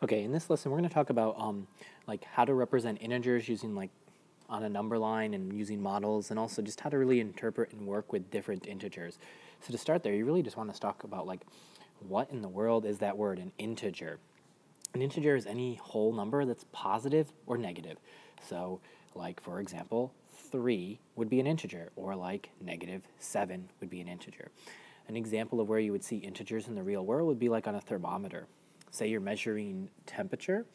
Okay, in this lesson, we're going to talk about like how to represent integers using like on a number line and using models, and also just how to really interpret and work with different integers. So to start there, you really just want to talk about like what in the world is that word, an integer? An integer is any whole number that's positive or negative. So like, for example, 3 would be an integer, or like -7 would be an integer. An example of where you would see integers in the real world would be like on a thermometer. Say you're measuring temperature,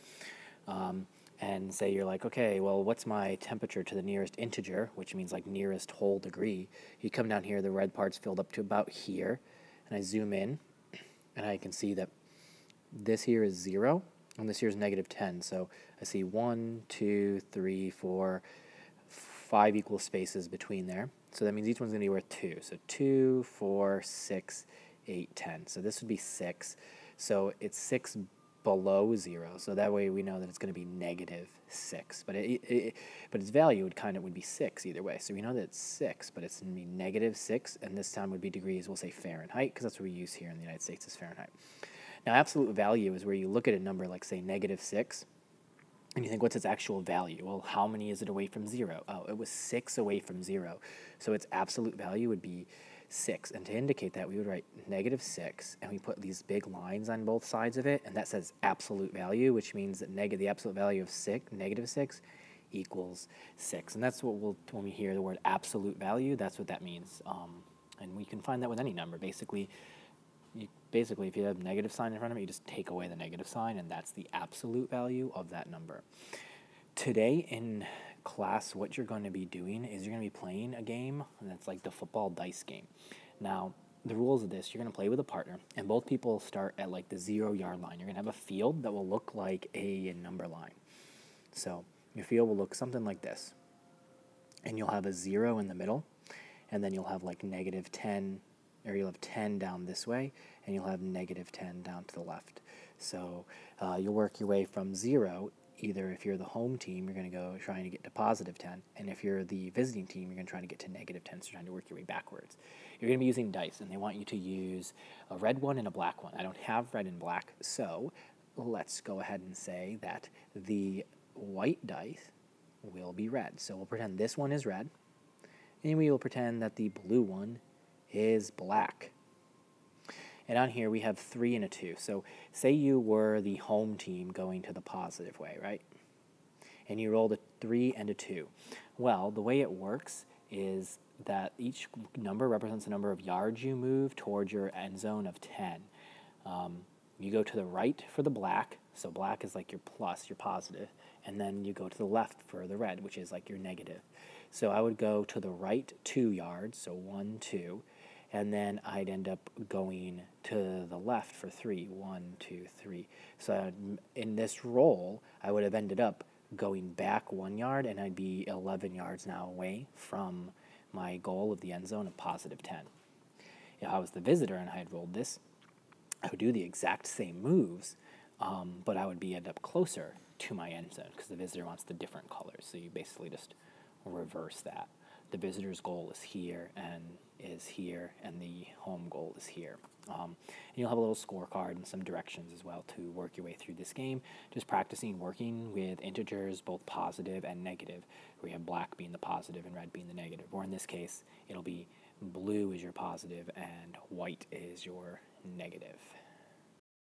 and say you're like, okay, well, what's my temperature to the nearest integer, which means like nearest whole degree. You come down here, the red part's filled up to about here, and I zoom in, and I can see that this here is 0, and this here is -10. So I see 1, 2, 3, 4, 5 equal spaces between there. So that means each one's going to be worth 2. So 2, 4, 6, 8, 10. So this would be 6. So it's 6 below 0. So that way we know that it's going to be -6. But but its value would be 6 either way. So we know that it's 6, but it's going to be -6, and this time would be degrees. We'll say Fahrenheit, because that's what we use here in the United States is Fahrenheit. Now, absolute value is where you look at a number like, say, -6, and you think, what's its actual value? Well, how many is it away from 0? Oh, it was 6 away from 0. So its absolute value would be 6. And to indicate that, we would write -6, and we put these big lines on both sides of it, and that says absolute value, which means that the absolute value of -6 equals 6. And that's what when we hear the word absolute value, that's what that means. And we can find that with any number. Basically, if you have a negative sign in front of it, you just take away the negative sign, and that's the absolute value of that number. Today in class, what you're going to be doing is you're going to be playing a game, and that's like the football dice game. Now, the rules of this, you're going to play with a partner, and both people start at like the 0-yard line. You're going to have a field that will look like a number line. So your field will look something like this, and you'll have a 0 in the middle, and then you'll have like -10, or you'll have 10 down this way, and you'll have -10 down to the left. So you'll work your way from 0. Either if you're the home team, you're going to go trying to get to +10, and if you're the visiting team, you're going to try to get to -10, so trying to work your way backwards. You're going to be using dice, and they want you to use a red one and a black one. I don't have red and black, so let's go ahead and say that the white dice will be red. So we'll pretend this one is red, and we will pretend that the blue one is black. And on here we have 3 and a 2. So say you were the home team going to the positive way, right? And you rolled a 3 and a 2. Well, the way it works is that each number represents the number of yards you move towards your end zone of 10. You go to the right for the black, so black is like your plus, your positive, and then you go to the left for the red, which is like your negative. So I would go to the right 2 yards, so 1, 2, and then I'd end up going to the left for 3, 1, 2, 3. So in this roll, I would have ended up going back 1 yard, and I'd be 11 yards now away from my goal of the end zone of +10. If I was the visitor and I had rolled this, I would do the exact same moves, but I would end up closer to my end zone because the visitor wants the different colors. So you basically just reverse that. The visitor's goal is here, and the home goal is here. And you'll have a little scorecard and some directions as well to work your way through this game, just practicing working with integers, both positive and negative, where you have black being the positive and red being the negative. Or in this case, it'll be blue is your positive and white is your negative.